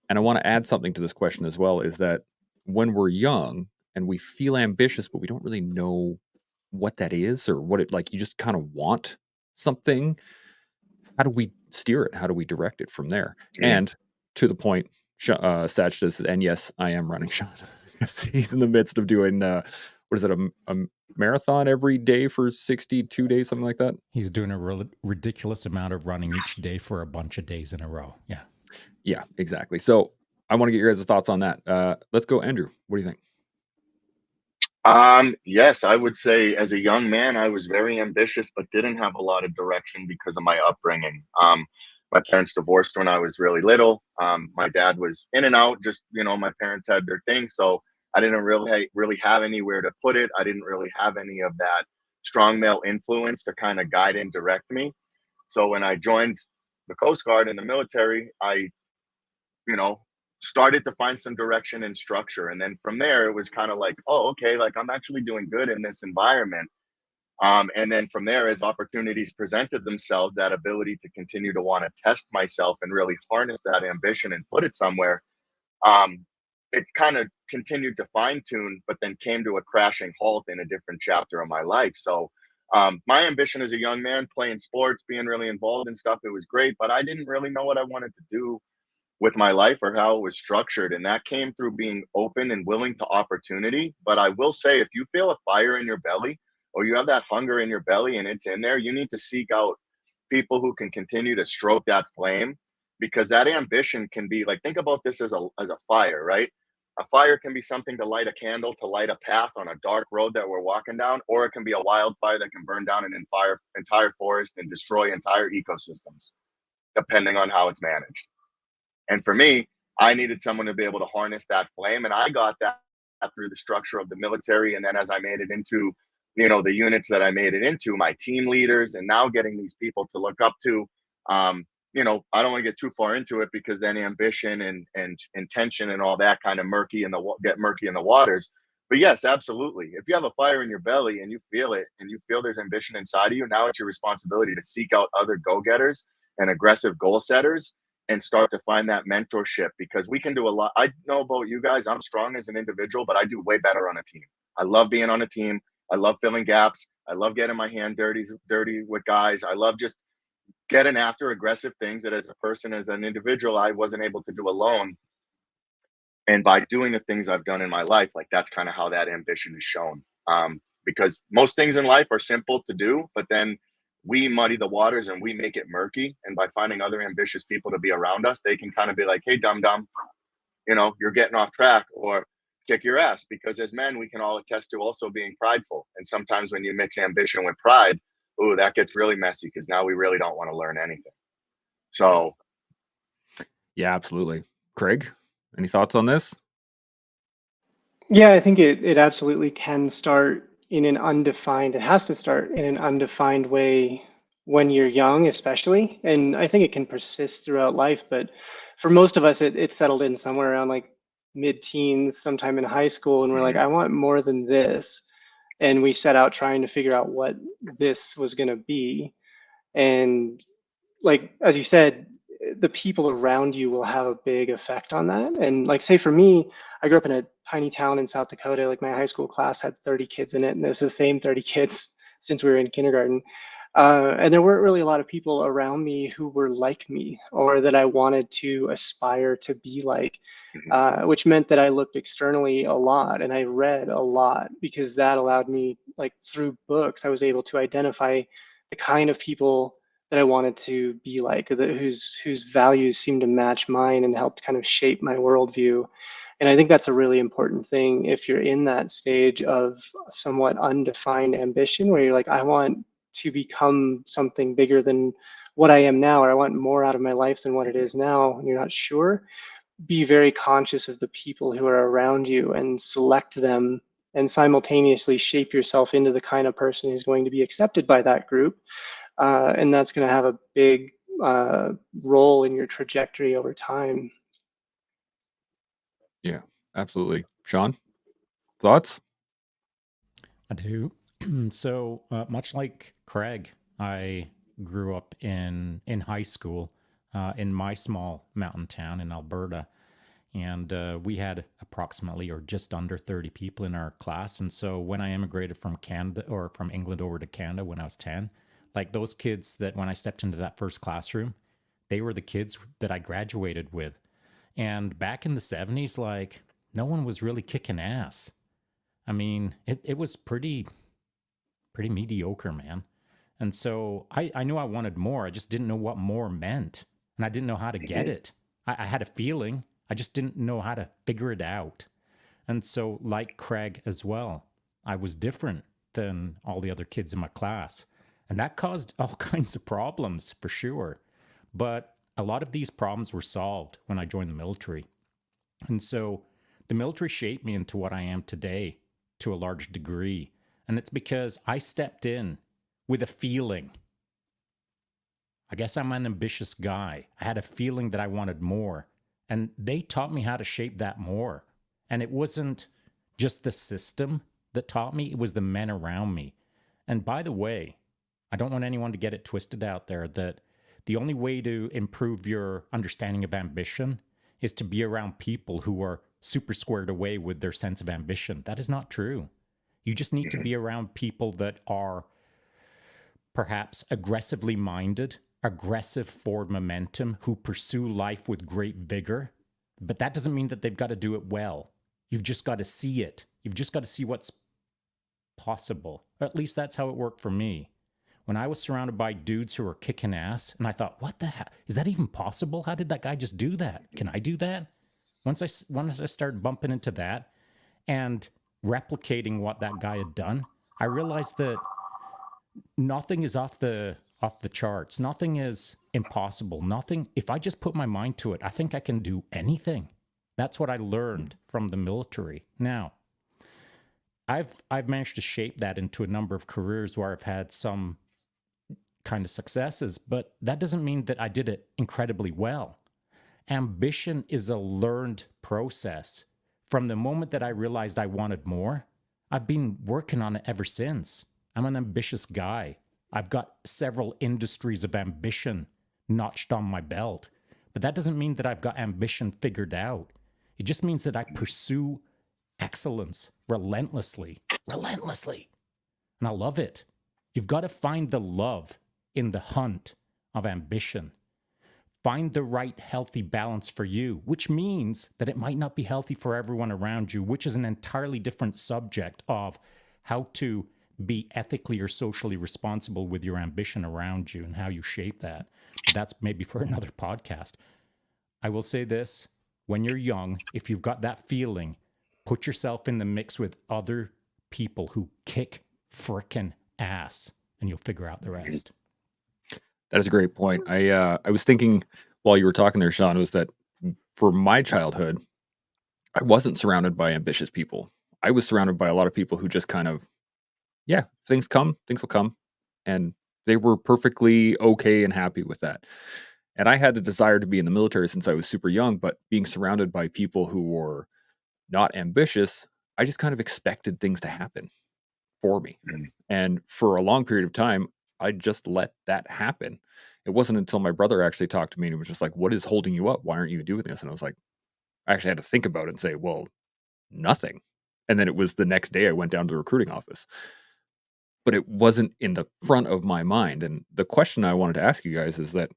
And I want to add something to this question as well, is that when we're young and we feel ambitious, but we don't really know what that is or what it, like, you just kind of want something. How do we steer it? How do we direct it from there? And to the point, Satch says, and yes, I am running Shaun. He's in the midst of doing, what is it, a marathon every day for 62 days, something like that? He's doing a ridiculous amount of running each day for a bunch of days in a row. Yeah. Yeah, exactly. So I want to get your guys' thoughts on that. Let's go, Andrew. What do you think? Yes, I would say as a young man, I was very ambitious, but didn't have a lot of direction because of my upbringing. My parents divorced when I was really little. My dad was in and out, just, my parents had their thing. So I didn't really have anywhere to put it. I didn't really have any of that strong male influence to kind of guide and direct me. So when I joined the Coast Guard and the military, I, you know, started to find some direction and structure. And then from there, it was kind of like, oh, okay, like I'm actually doing good in this environment. And then from there, as opportunities presented themselves, that ability to continue to want to test myself and really harness that ambition and put it somewhere, um, it kind of continued to fine tune, but then came to a crashing halt in a different chapter of my life. So, my ambition as a young man, playing sports, being really involved in stuff, it was great, but I didn't really know what I wanted to do with my life or how it was structured. And that came through being open and willing to opportunity. But I will say, if you feel a fire in your belly or you have that hunger in your belly and it's in there, you need to seek out people who can continue to stroke that flame, because that ambition can be like, think about this as a fire, right? A fire can be something to light a candle, to light a path on a dark road that we're walking down, or it can be a wildfire that can burn down an entire forest and destroy entire ecosystems, depending on how it's managed. And for me, I needed someone to be able to harness that flame. And I got that through the structure of the military. And then as I made it into, the units that I made it into, my team leaders, and now getting these people to look up to, I don't want to get too far into it because then ambition and intention and all that kind of get murky in the waters. But yes, absolutely. If you have a fire in your belly and you feel it and you feel there's ambition inside of you, now it's your responsibility to seek out other go-getters and aggressive goal setters and start to find that mentorship, because we can do a lot. I know about you guys. I'm strong as an individual, but I do way better on a team. I love being on a team. I love filling gaps. I love getting my hand dirty with guys. I love just getting after aggressive things that as a person, as an individual, I wasn't able to do alone. And by doing the things I've done in my life, like that's kind of how that ambition is shown. Because most things in life are simple to do, but then we muddy the waters and we make it murky. And by finding other ambitious people to be around us, they can kind of be like, hey, dum dum, you're getting off track, or kick your ass. Because as men, we can all attest to also being prideful. And sometimes when you mix ambition with pride, ooh, that gets really messy, because now we really don't want to learn anything. So, Yeah, absolutely. Craig, any thoughts on this? Yeah, I think it absolutely can start in an undefined, it has to start in an undefined way when you're young, especially. And I think it can persist throughout life. But for most of us, it settled in somewhere around like mid-teens, sometime in high school. And we're like, mhm, I want more than this. And we set out trying to figure out what this was going to be. And like as you said, the people around you will have a big effect on that. And like say for me, I grew up in a tiny town in South Dakota. Like my high school class had 30 kids in it, and it's the same 30 kids since we were in kindergarten. And there weren't really a lot of people around me who were like me or that I wanted to aspire to be like, mhm, which meant that I looked externally a lot and I read a lot, because that allowed me, like through books, I was able to identify the kind of people that I wanted to be like, or that whose values seemed to match mine and helped kind of shape my worldview. And I think that's a really important thing if you're in that stage of somewhat undefined ambition, where you're like, I want to become something bigger than what I am now, or I want more out of my life than what it mhm. is now, and you're not sure. Be very conscious of the people who are around you and select them, and simultaneously shape yourself into the kind of person who's going to be accepted by that group. And that's going to have a big role in your trajectory over time. Yeah, absolutely. Shaun, thoughts? I do. So much like Craig, I grew up in high school in my small mountain town in Alberta, and we had approximately or just under 30 people in our class. And so when I immigrated from Canada or from England over to Canada when I was 10, like those kids that when I stepped into that first classroom, they were the kids that I graduated with. And back in the 70s, like no one was really kicking ass. I mean, it was pretty mediocre, man. And so I knew I wanted more. I just didn't know what more meant. And I didn't know how to get it. I had a feeling. I just didn't know how to figure it out. And so, like Craig as well, I was different than all the other kids in my class. And that caused all kinds of problems for sure. But a lot of these problems were solved when I joined the military. And so the military shaped me into what I am today to a large degree. And it's because I stepped in with a feeling. I guess I'm an ambitious guy. I had a feeling that I wanted more. And they taught me how to shape that more. And it wasn't just the system that taught me, it was the men around me. And by the way, I don't want anyone to get it twisted out there that the only way to improve your understanding of ambition is to be around people who are super squared away with their sense of ambition. That is not true. You just need to be around people that are perhaps aggressively minded, aggressive forward momentum, who pursue life with great vigor. But that doesn't mean that they've got to do it well. You've just got to see it. You've just got to see what's possible. Or at least that's how it worked for me. When I was surrounded by dudes who were kicking ass, and I thought, what the hell? Is that even possible? How did that guy just do that? Can I do that? Once I started bumping into that and replicating what that guy had done, I realized that nothing is off the charts. Nothing is impossible. Nothing. If I just put my mind to it, I think I can do anything. That's what I learned from the military. Now, I've managed to shape that into a number of careers where I've had some kind of successes, but that doesn't mean that I did it incredibly well. Ambition is a learned process. From the moment that I realized I wanted more, I've been working on it ever since. I'm an ambitious guy. I've got several industries of ambition notched on my belt, but that doesn't mean that I've got ambition figured out. It just means that I pursue excellence relentlessly. And I love it. You've got to find the love in the hunt of ambition. Find the right healthy balance for you, which means that it might not be healthy for everyone around you, which is an entirely different subject of how to be ethically or socially responsible with your ambition around you and how you shape that. But that's maybe for another podcast. I will say this, when you're young, if you've got that feeling, put yourself in the mix with other people who kick frickin' ass and you'll figure out the rest. That is a great point. I was thinking while you were talking there, Shaun, was that for my childhood, I wasn't surrounded by ambitious people. I was surrounded by a lot of people who just kind of, yeah, things will come. And they were perfectly okay and happy with that. And I had the desire to be in the military since I was super young, but being surrounded by people who were not ambitious, I just kind of expected things to happen for me. And for a long period of time, I just let that happen. It wasn't until my brother actually talked to me and was just like, what is holding you up? Why aren't you doing this? And I was like, I actually had to think about it and say, well, nothing. And then it was the next day I went down to the recruiting office. But it wasn't in the front of my mind. And the question I wanted to ask you guys is that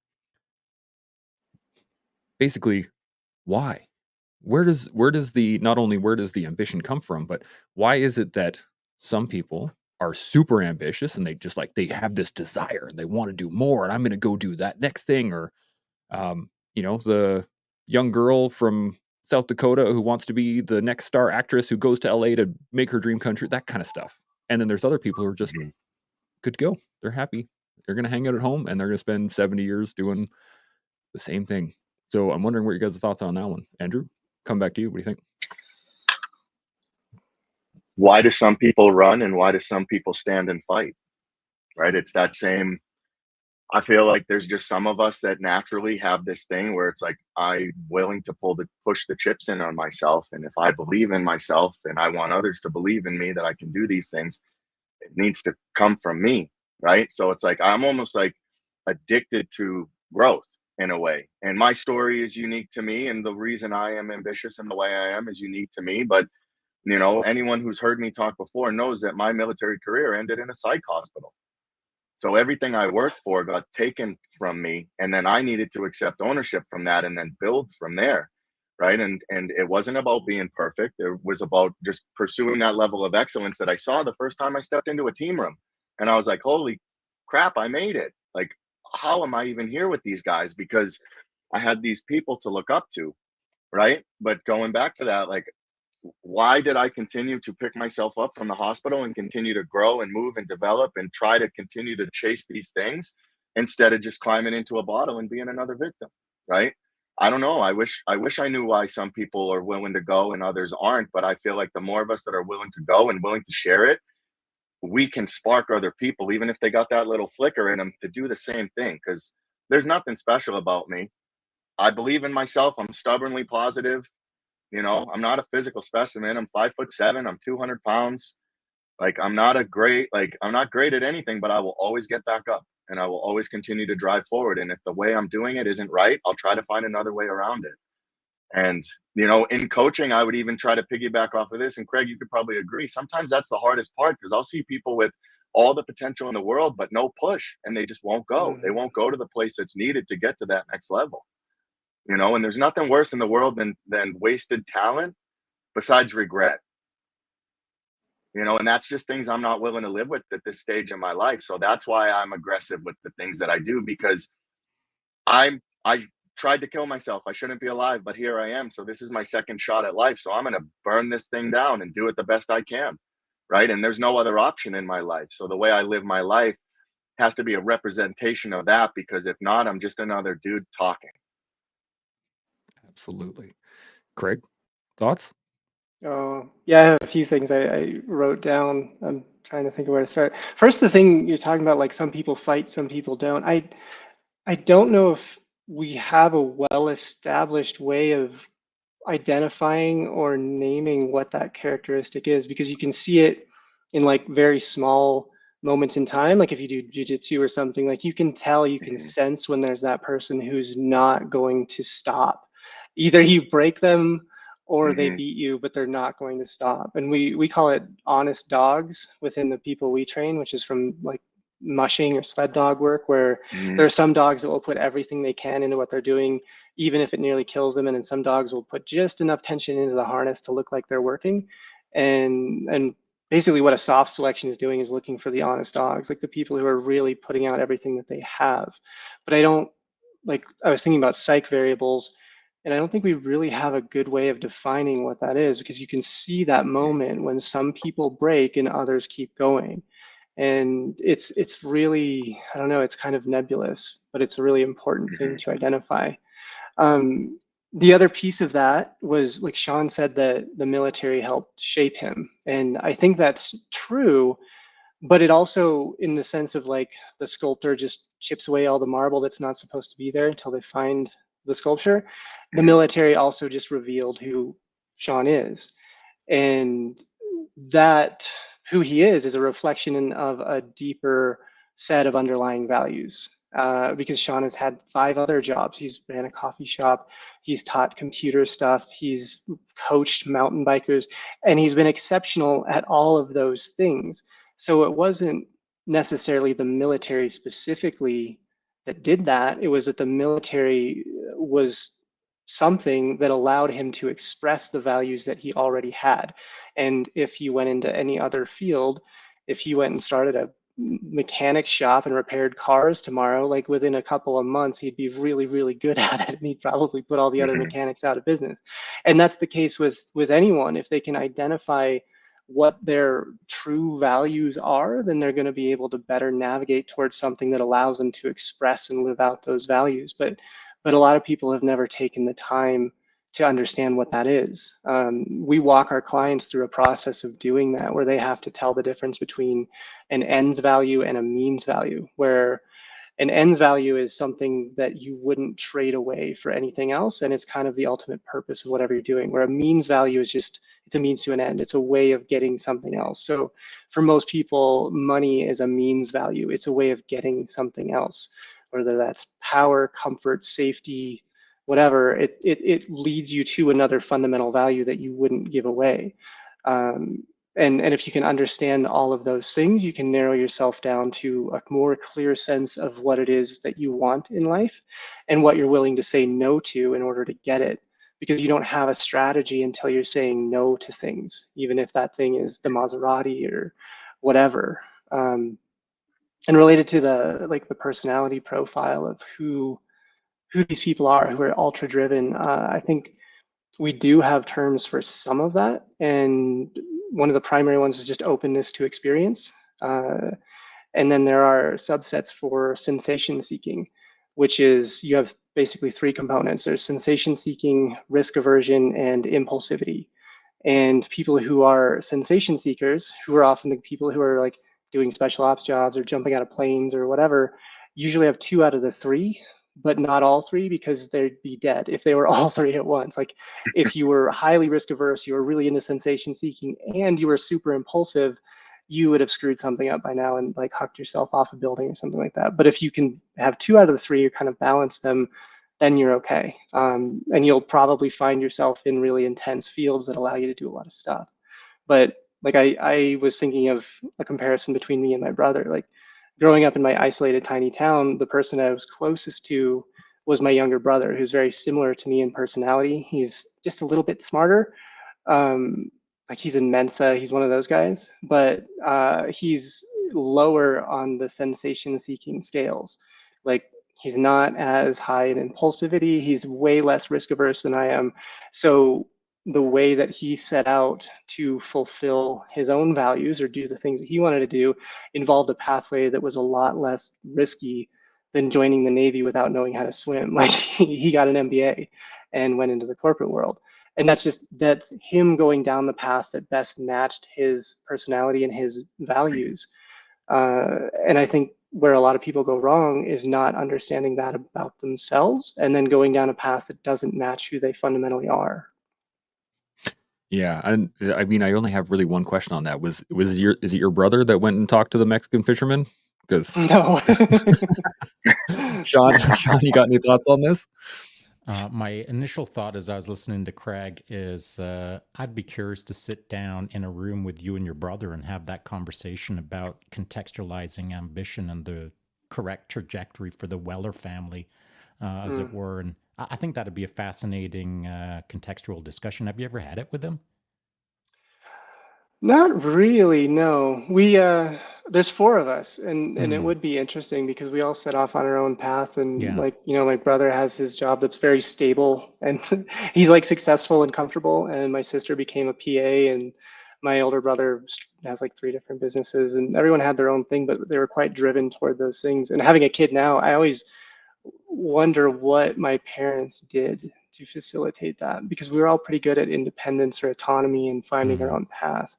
basically, why? Where does the not only where does the ambition come from, but why is it that some people are super ambitious and they just like they have this desire and they want to do more and I'm going to go do that next thing, or the young girl from South Dakota who wants to be the next star actress who goes to LA to make her dream come true, that kind of stuff. And then there's other people who are just good to go. They're happy. They're going to hang out at home and they're going to spend 70 years doing the same thing. So I'm wondering what your guys' thoughts are on that one. Andrew, come back to you. What do you think? Why do some people run and why do some people stand and fight? Right? It's that same. I feel like there's just some of us that naturally have this thing where it's like I'm willing to push the chips in on myself, and if I believe in myself and I want others to believe in me that I can do these things, it needs to come from me, right? So it's like I'm almost like addicted to growth in a way. And my story is unique to me, and the reason I am ambitious in the way I am is unique to me. But anyone who's heard me talk before knows that my military career ended in a psych hospital. So everything I worked for got taken from me, and then I needed to accept ownership from that and then build from there, right? And it wasn't about being perfect. It was about just pursuing that level of excellence that I saw the first time I stepped into a team room. And I was like, holy crap, I made it. Like, how am I even here with these guys? Because I had these people to look up to, right? But going back to that, like, why did I continue to pick myself up from the hospital and continue to grow and move and develop and try to continue to chase these things instead of just climbing into a bottle and being another victim, right? I don't know. I wish I knew why some people are willing to go and others aren't, but I feel like the more of us that are willing to go and willing to share it, we can spark other people, even if they got that little flicker in them, to do the same thing. Because there's nothing special about me. I believe in myself. I'm stubbornly positive. I'm not a physical specimen. I'm 5'7". I'm 200 pounds. Like I'm not great at anything, but I will always get back up and I will always continue to drive forward. And if the way I'm doing it isn't right, I'll try to find another way around it. And, in coaching, I would even try to piggyback off of this. And Craig, you could probably agree. Sometimes that's the hardest part because I'll see people with all the potential in the world, but no push, and they just won't go. They won't go to the place that's needed to get to that next level. And there's nothing worse in the world than wasted talent besides regret. And that's just things I'm not willing to live with at this stage in my life. So that's why I'm aggressive with the things that I do, because I tried to kill myself. I shouldn't be alive, but here I am. So this is my second shot at life. So I'm going to burn this thing down and do it the best I can. Right. And there's no other option in my life. So the way I live my life has to be a representation of that, because if not, I'm just another dude talking. Absolutely. Craig, thoughts? Oh, yeah, I have a few things I wrote down. I'm trying to think of where to start. First, the thing you're talking about, like some people fight, some people don't. I don't know if we have a well-established way of identifying or naming what that characteristic is, because you can see it in like very small moments in time. Like if you do jujitsu or something, like you can tell, you can sense when there's that person who's not going to stop. Either you break them or they beat you, but they're not going to stop. And we call it honest dogs within the people we train, which is from like mushing or sled dog work, where there are some dogs that will put everything they can into what they're doing, even if it nearly kills them. And then some dogs will put just enough tension into the harness to look like they're working. And basically what a soft selection is doing is looking for the honest dogs, like the people who are really putting out everything that they have. But I was thinking about psych variables, and I don't think we really have a good way of defining what that is, because you can see that moment when some people break and others keep going. And it's really, I don't know, it's kind of nebulous, but it's a really important thing to identify. The other piece of that was, like Shaun said, that the military helped shape him. And I think that's true, but it also, in the sense of like the sculptor just chips away all the marble that's not supposed to be there until they find the sculpture, the military also just revealed who Shaun is. And that who he is a reflection of a deeper set of underlying values. Because Shaun has had 5 other jobs. He's ran a coffee shop, he's taught computer stuff, he's coached mountain bikers, and he's been exceptional at all of those things. So it wasn't necessarily the military specifically that did that. It was that the military was something that allowed him to express the values that he already had. And if he went into any other field, if he went and started a mechanic shop and repaired cars tomorrow, like within a couple of months, he'd be really, really good at it, and he'd probably put all the other mechanics out of business. And that's the case with anyone. If they can identify what their true values are, then they're going to be able to better navigate towards something that allows them to express and live out those values. But a lot of people have never taken the time to understand what that is. We walk our clients through a process of doing that, where they have to tell the difference between an ends value and a means value, where an ends value is something that you wouldn't trade away for anything else, and it's kind of the ultimate purpose of whatever you're doing, where a means value is just, it's a means to an end. It's a way of getting something else. So for most people, money is a means value. It's a way of getting something else, whether that's power, comfort, safety, whatever. It leads you to another fundamental value that you wouldn't give away. And if you can understand all of those things, you can narrow yourself down to a more clear sense of what it is that you want in life and what you're willing to say no to in order to get it. Because you don't have a strategy until you're saying no to things, even if that thing is the Maserati or whatever. And related to the personality profile of who these people are, who are ultra driven, I think we do have terms for some of that. And one of the primary ones is just openness to experience. And then there are subsets for sensation seeking, which is, you have basically 3 components. There's sensation seeking, risk aversion, and impulsivity. And people who are sensation seekers, who are often the people who are like doing special ops jobs or jumping out of planes or whatever, usually have 2 out of the 3, but not all 3, because they'd be dead if they were all 3 at once. Like if you were highly risk averse, you were really into sensation seeking, and you were super impulsive, you would have screwed something up by now and like hucked yourself off a building or something like that. But if you can have two out of the three, you kind of balance them, then you're okay. And you'll probably find yourself in really intense fields that allow you to do a lot of stuff. But like I was thinking of a comparison between me and my brother. Like growing up in my isolated tiny town, the person I was closest to was my younger brother, who's very similar to me in personality. He's just a little bit smarter. Um, like he's in Mensa, he's one of those guys, but he's lower on the sensation-seeking scales. Like he's not as high in impulsivity. He's way less risk averse than I am. So the way that he set out to fulfill his own values or do the things that he wanted to do involved a pathway that was a lot less risky than joining the Navy without knowing how to swim. Like he got an MBA and went into the corporate world. And that's him going down the path that best matched his personality and his values. And I think where a lot of people go wrong is not understanding that about themselves and then going down a path that doesn't match who they fundamentally are. Yeah, and I mean, I only have really one question on that. Is it your brother that went and talked to the Mexican fisherman? Because No. Shaun, you got any thoughts on this? My initial thought as I was listening to Craig is I'd be curious to sit down in a room with you and your brother and have that conversation about contextualizing ambition and the correct trajectory for the Weller family, as it were. And I think that'd be a fascinating contextual discussion. Have you ever had it with him? Not really, no. There's four of us, and it would be interesting because we all set off on our own path, and Yeah. like, my brother has his job that's very stable and he's like successful and comfortable, and my sister became a PA, and my older brother has like three different businesses, and everyone had their own thing, but they were quite driven toward those things. And having a kid now, I always wonder what my parents did to facilitate that because we were all pretty good at independence or autonomy and finding our own path.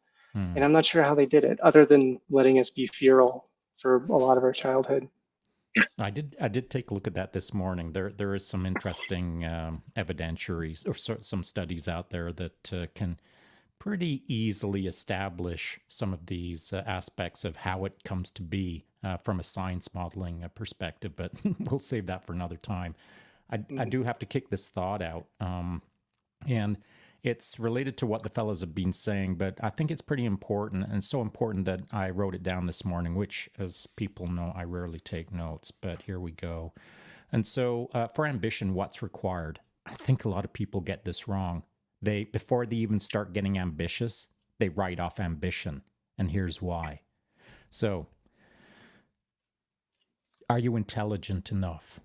And I'm not sure how they did it, other than letting us be feral for a lot of our childhood. I did take a look at that this morning. There is some interesting evidentiaries or some studies out there that can pretty easily establish some of these aspects of how it comes to be from a science modeling perspective. But we'll save that for another time. I do have to kick this thought out, and it's related to what the fellas have been saying, but I think it's pretty important, and so important that I wrote it down this morning, which, as people know, I rarely take notes, but here we go. And so for ambition, what's required? I think a lot of people get this wrong. Before they even start getting ambitious, they write off ambition, and here's why. So, are you intelligent enough?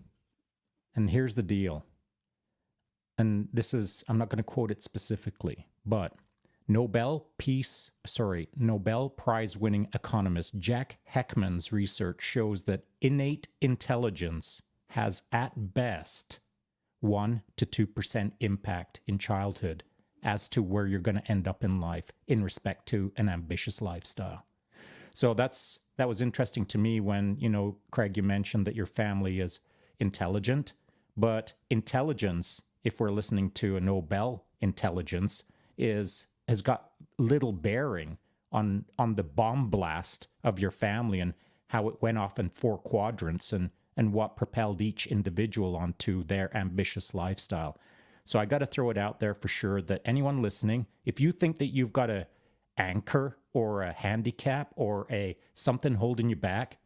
And here's the deal. And this is, I'm not going to quote it specifically, but Nobel Prize winning economist Jack Heckman's research shows that innate intelligence has at best 1 to 2% impact in childhood as to where you're going to end up in life in respect to an ambitious lifestyle. So that was interesting to me when, Craig, you mentioned that your family is intelligent, but intelligence, if we're listening to a Nobel intelligence, has got little bearing on the bomb blast of your family and how it went off in 4 quadrants and what propelled each individual onto their ambitious lifestyle. So I got to throw it out there for sure that anyone listening, if you think that you've got a anchor or a handicap or something holding you back,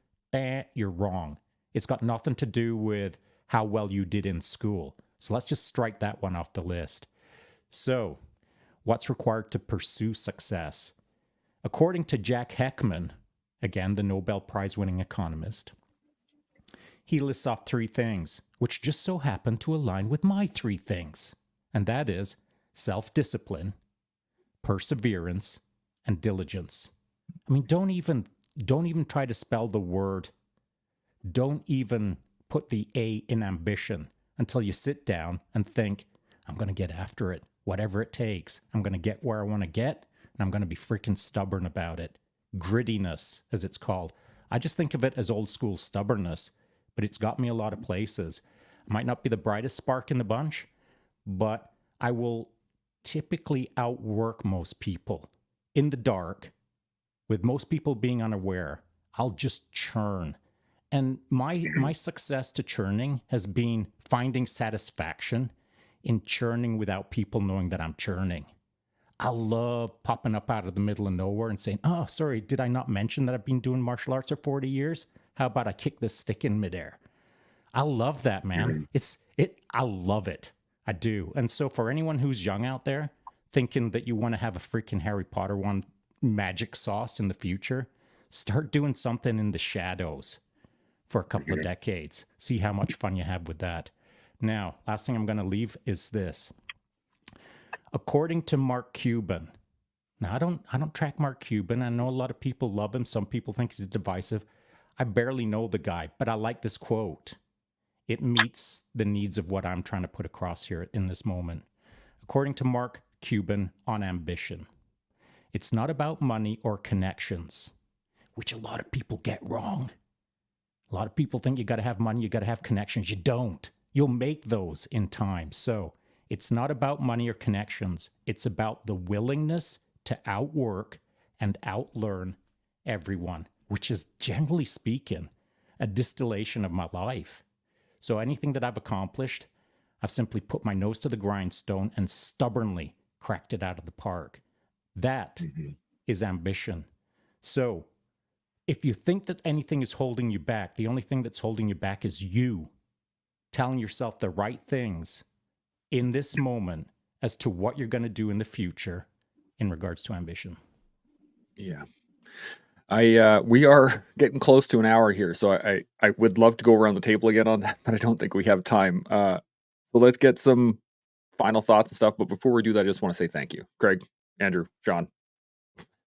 you're wrong. It's got nothing to do with how well you did in school. So let's just strike that one off the list. So, what's required to pursue success? According to Jack Heckman, again, the Nobel Prize winning economist, he lists off 3 things, which just so happen to align with my 3 things. And that is self-discipline, perseverance, and diligence. I mean, don't even try to spell the word. Don't even put the A in ambition until you sit down and think, I'm going to get after it, whatever it takes. I'm going to get where I want to get, and I'm going to be freaking stubborn about it. Grittiness, as it's called. I just think of it as old school stubbornness, but it's got me a lot of places. I might not be the brightest spark in the bunch, but I will typically outwork most people in the dark with most people being unaware, I'll just churn. And my success to churning has been finding satisfaction in churning without people knowing that I'm churning. I love popping up out of the middle of nowhere and saying, "Oh, sorry, did I not mention that I've been doing martial arts for 40 years? How about I kick this stick in midair?" I love that, man. I love it. I do. And so for anyone who's young out there thinking that you want to have a freaking Harry Potter one magic sauce in the future, start doing something in the shadows for a couple of decades. See how much fun you have with that. Now, last thing I'm going to leave is this. According to Mark Cuban, now I don't track Mark Cuban. I know a lot of people love him. Some people think he's divisive. I barely know the guy, but I like this quote. It meets the needs of what I'm trying to put across here in this moment. According to Mark Cuban on ambition, it's not about money or connections, which a lot of people get wrong. A lot of people think you got to have money, you got to have connections. You don't. You'll make those in time. So it's not about money or connections. It's about the willingness to outwork and outlearn everyone, which is, generally speaking, a distillation of my life. So anything that I've accomplished, I've simply put my nose to the grindstone and stubbornly cracked it out of the park. That is ambition. So if you think that anything is holding you back, the only thing that's holding you back is you telling yourself the right things in this moment as to what you're going to do in the future in regards to ambition. Yeah. We are getting close to an hour here, so I would love to go around the table again on that, but I don't think we have time. So let's get some final thoughts and stuff. But before we do that, I just want to say thank you, Craig, Andrew, Shaun.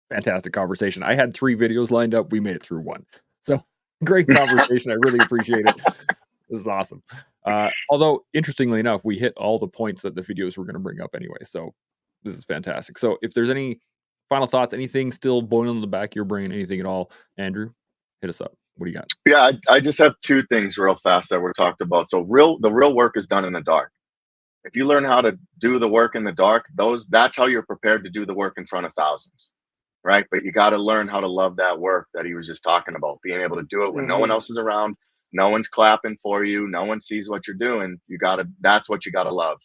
Fantastic conversation. I had 3 videos lined up. We made it through 1. So great conversation. I really appreciate it. This is awesome. Although, interestingly enough, we hit all the points that the videos were going to bring up anyway. So this is fantastic. So if there's any final thoughts, anything still boiling in the back of your brain, anything at all, Andrew, hit us up. What do you got? Yeah, I just have 2 things real fast that we're talked about. So the real work is done in the dark. If you learn how to do the work in the dark, that's how you're prepared to do the work in front of thousands. Right. But you got to learn how to love that work that he was just talking about, being able to do it when no one else is around, no one's clapping for you, no one sees what you're doing. That's what you got to love.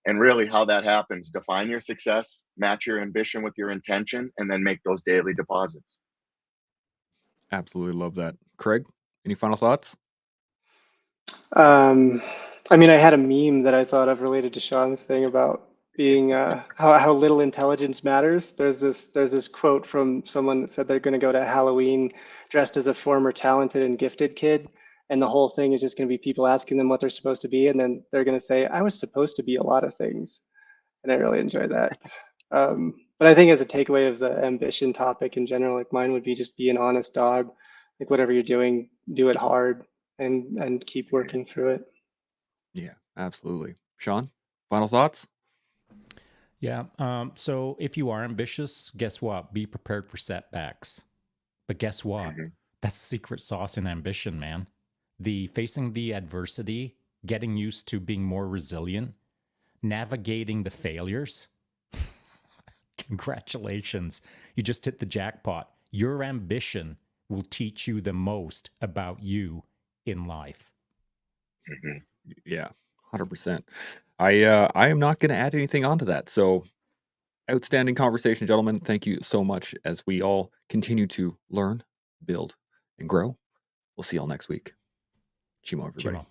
And really how that happens, define your success, match your ambition with your intention, and then make those daily deposits. Absolutely love that. Craig, any final thoughts? I mean, I had a meme that I thought of related to Shaun's thing about being how little intelligence matters. There's this quote from someone that said they're going to go to Halloween dressed as a former talented and gifted kid, and the whole thing is just going to be people asking them what they're supposed to be, and then they're going to say, "I was supposed to be a lot of things," and I really enjoy that. But I think as a takeaway of the ambition topic in general, like mine would be just be an honest dog. Like whatever you're doing, do it hard and keep working through it. Yeah, absolutely. Shaun, final thoughts? Yeah. So if you are ambitious, guess what? Be prepared for setbacks. But guess what? That's the secret sauce in ambition, man. The facing the adversity, getting used to being more resilient, navigating the failures. Congratulations. You just hit the jackpot. Your ambition will teach you the most about you in life. Yeah, 100%. I am not going to add anything onto that. So outstanding conversation, gentlemen. Thank you so much as we all continue to learn, build, and grow. We'll see y'all next week. Chimo, everybody. Chimo.